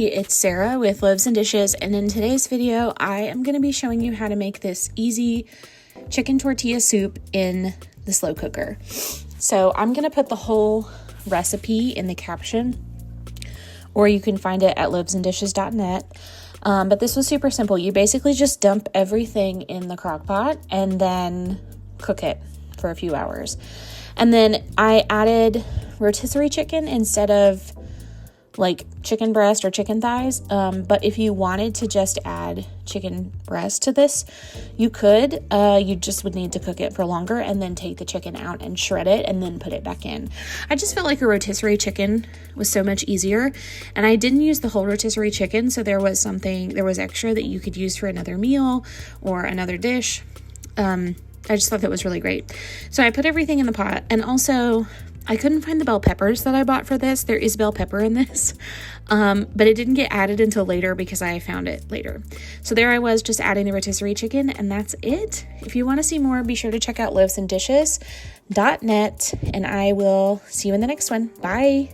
It's Sarah with Loaves and Dishes, and in today's video I am going to be showing you how to make this easy chicken tortilla soup in the slow cooker. So I'm going to put the whole recipe in the caption, or you can find it at loavesandishes.net. But this was super simple. You basically just dump everything in the crock pot and then cook it for a few hours. And then I added rotisserie chicken instead of like chicken breast or chicken thighs. But if you wanted to just add chicken breast to this, you could. You just would need to cook it for longer and then take the chicken out and shred it and then put it back in. I just felt like a rotisserie chicken was so much easier, and I didn't use the whole rotisserie chicken, so there was extra that you could use for another meal or another dish. I just thought that was really great. So I put everything in the pot, and also I couldn't find the bell peppers that I bought for this. There is bell pepper in this, but it didn't get added until later because I found it later. So there I was, just adding the rotisserie chicken, and that's it. If you want to see more, be sure to check out loavesandishes.net, and I will see you in the next one. Bye.